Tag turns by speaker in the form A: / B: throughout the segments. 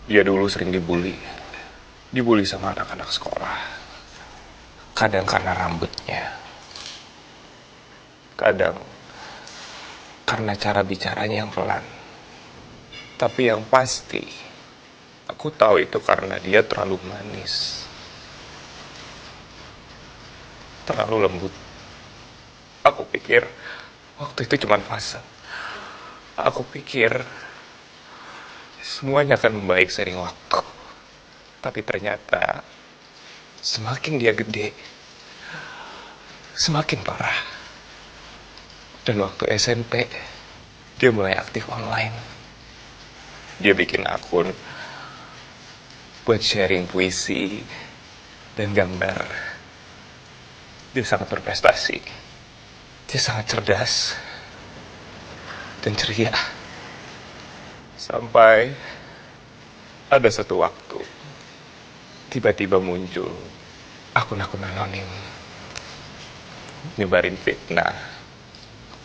A: Dia dulu sering dibully. Dibully sama anak-anak sekolah. Kadang karena rambutnya. Kadang karena cara bicaranya yang pelan. Tapi yang pasti, aku tahu itu karena dia terlalu manis. Terlalu lembut. Aku pikir waktu itu cuma fase. Aku pikir semuanya akan membaik seiring waktu. Tapi ternyata semakin dia gede, semakin parah. Dan waktu SMP, dia mulai aktif online. Dia bikin akun buat sharing puisi dan gambar. Dia sangat berprestasi. Dia sangat cerdas dan ceria. Sampai ada satu waktu, tiba-tiba muncul akun-akun anonim, nyebarin fitnah,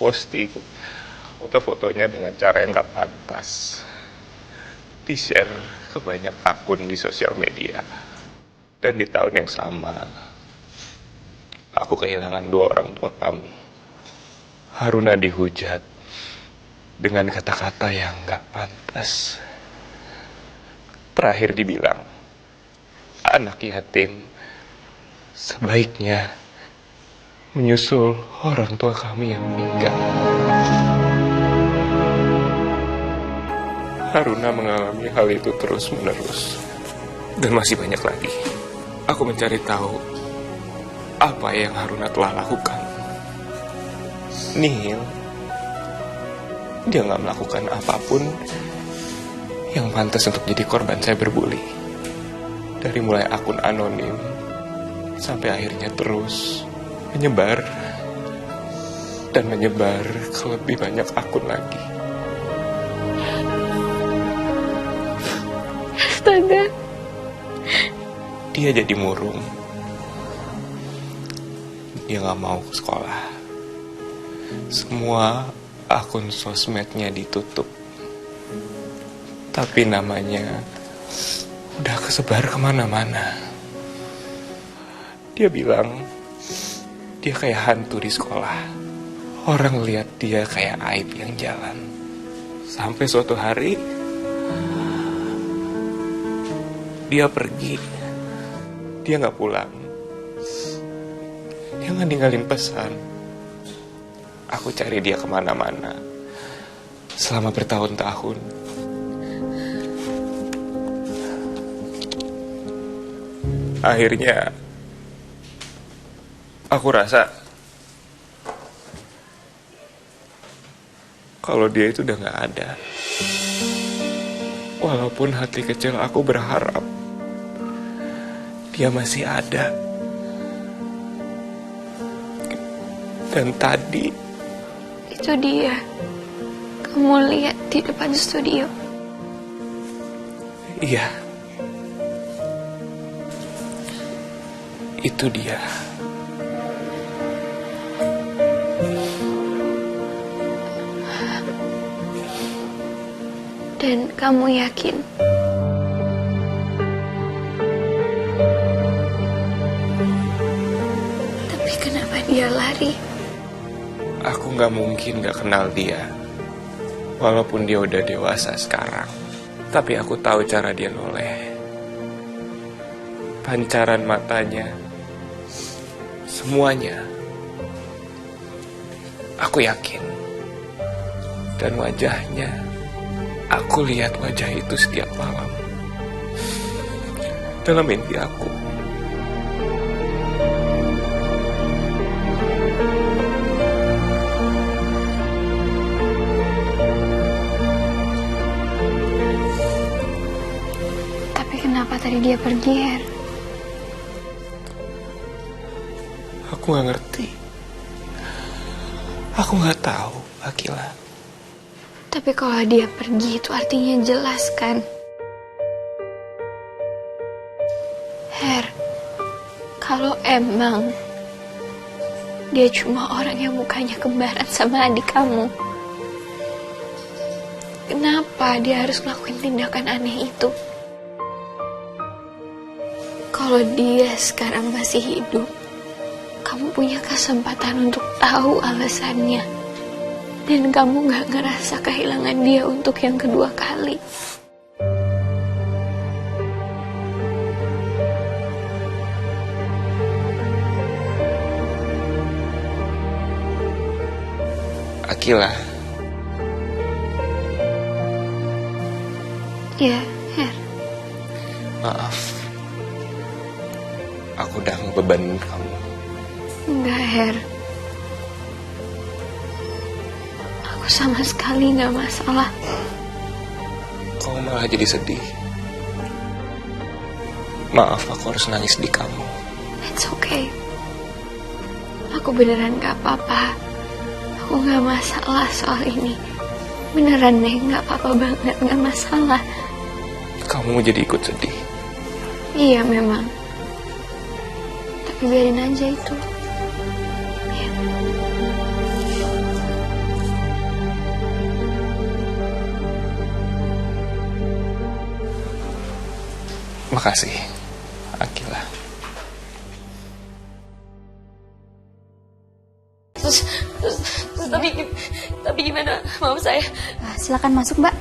A: posting foto-fotonya dengan cara yang gak pantas, di-share ke banyak akun di sosial media. Dan di tahun yang sama, aku kehilangan dua orang tua kami. Haruna dihujat dengan kata-kata yang gak pantas. Terakhir dibilang, anak yatim sebaiknya menyusul orang tua kami yang meninggal. Haruna mengalami hal itu terus-menerus. Dan masih banyak lagi. Aku mencari tahu apa yang Haruna telah lakukan. Nihil. Dia gak melakukan apapun yang pantas untuk jadi korban cyberbully. Dari mulai akun anonim sampai akhirnya terus menyebar dan menyebar ke lebih banyak akun lagi.
B: Astaga.
A: Dia jadi murung. Dia gak mau ke sekolah. Semua akun sosmednya ditutup. Tapi namanya udah kesebar kemana-mana. Dia bilang dia kayak hantu di sekolah. Orang lihat dia kayak aib yang jalan. Sampai suatu hari dia pergi. Dia gak pulang. Dia gak ninggalin pesan. Aku cari dia kemana-mana selama bertahun-tahun. Akhirnya aku rasa kalau dia itu udah gak ada. Walaupun hati kecil aku berharap dia masih ada. Dan tadi
B: Itu dia. Kamu lihat di depan studio.
A: iya, itu dia.
B: Dan kamu yakin? Tapi kenapa dia lari?
A: Aku gak mungkin gak kenal dia. Walaupun dia udah dewasa sekarang. Tapi aku tahu cara dia noleh. Pancaran matanya. Semuanya. Aku yakin. Dan wajahnya. Aku lihat wajah itu setiap malam. Dalam mimpi aku.
B: Kenapa tadi dia pergi, Her?
A: Aku gak ngerti. Aku gak tahu, Akila.
B: Tapi kalau dia pergi itu artinya jelas kan? Her, kalau emang dia cuma orang yang mukanya kembaran sama adik kamu, kenapa dia harus ngelakuin tindakan aneh itu? Kalau dia sekarang masih hidup, kamu punya kesempatan untuk tahu alasannya. Dan kamu gak ngerasa kehilangan dia untuk yang kedua kali.
A: Akila.
B: Ya, Her.
A: Maaf. Aku udah ngebebanin kamu.
B: Enggak, Her. Aku sama sekali gak masalah.
A: Kamu malah jadi sedih. Maaf, aku harus nangis di kamu.
B: It's okay. Aku beneran gak apa-apa. Aku gak masalah soal ini. Beneran deh, gak apa-apa banget, gak masalah.
A: Kamu jadi ikut sedih.
B: Iya memang. Tapi biarin aja itu. Ya.
A: Makasih, Akila.
B: Terus tapi gimana mau saya?
C: Silakan masuk, Mbak.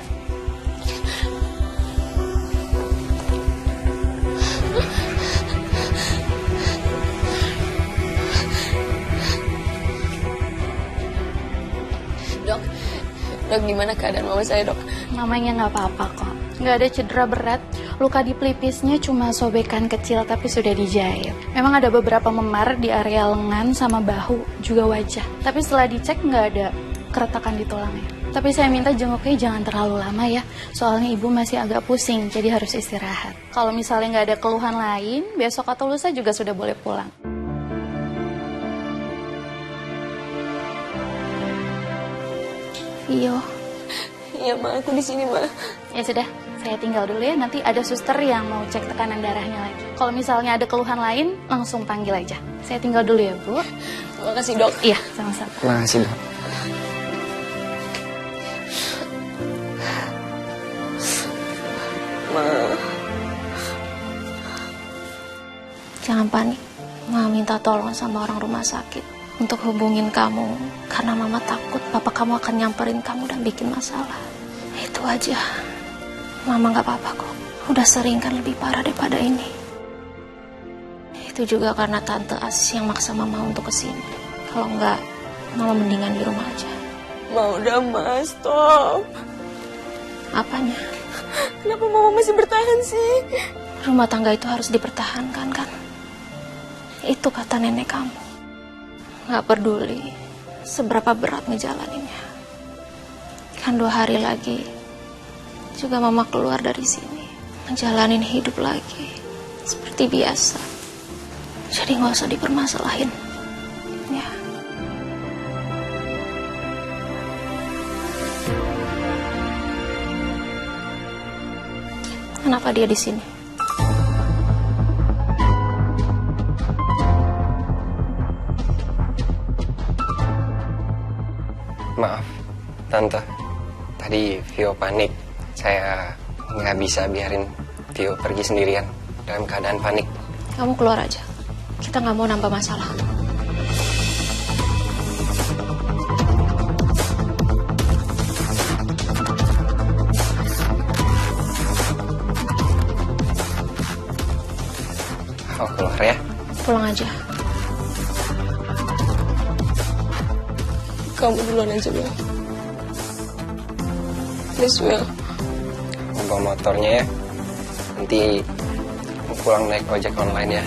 B: Dok, gimana keadaan mama saya, Dok?
C: Mamanya nggak apa-apa kok. Nggak ada cedera berat. Luka di pelipisnya cuma sobekan kecil tapi sudah dijahit. Memang ada beberapa memar di area lengan sama bahu, juga wajah. Tapi setelah dicek nggak ada keretakan di tulangnya. Tapi saya minta jenguknya jangan terlalu lama ya. Soalnya ibu masih agak pusing, jadi harus istirahat. Kalau misalnya nggak ada keluhan lain, besok atau lusa juga sudah boleh pulang.
B: Iya, Ma, aku di sini, Ma.
C: Ya sudah, saya tinggal dulu ya. Nanti ada suster yang mau cek tekanan darahnya lagi. Kalau misalnya ada keluhan lain, langsung panggil aja. Saya tinggal dulu ya, Bu.
B: Terima kasih, Dok.
C: Iya, sama-sama.
A: Terima kasih, Dok.
B: Ma.
D: Jangan panik. Mama minta tolong sama orang rumah sakit untuk hubungin kamu. Karena mama takut papa kamu akan nyamperin kamu dan bikin masalah. Itu aja. Mama gak apa-apa kok. Udah sering kan lebih parah daripada ini. Itu juga karena Tante Asis yang maksa mama untuk kesini. Kalau enggak, mama mendingan di rumah aja.
B: Ma, udah, Ma, stop.
D: Apanya?
B: Kenapa mama masih bertahan sih?
D: Rumah tangga itu harus dipertahankan kan? Itu kata nenek kamu. Gak peduli seberapa berat ngejalaninnya. Kan 2 hari lagi juga mama keluar dari sini, ngejalanin hidup lagi seperti biasa. Jadi gak usah dipermasalahin ya. Kenapa dia di sini?
E: Maaf, Tante. Tadi Vio panik. Saya nggak bisa biarin Vio pergi sendirian dalam keadaan panik.
D: Kamu keluar aja. Kita nggak mau nambah masalah.
E: Oh, keluar ya.
D: Pulang aja.
B: Kamu duluan aja, Bel. Please, Bel.
E: Bawa motornya ya. Nanti pulang naik ojek online ya.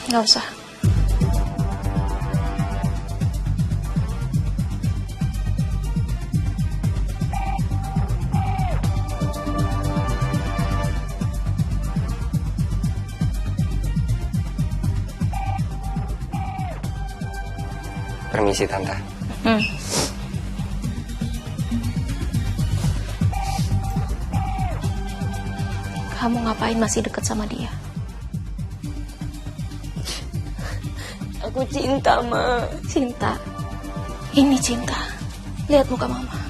D: Nggak usah.
E: Permisi, Tante.
D: Kamu ngapain masih deket sama dia?
B: Aku cinta, Ma.
D: Cinta. Ini cinta. Lihat muka mama.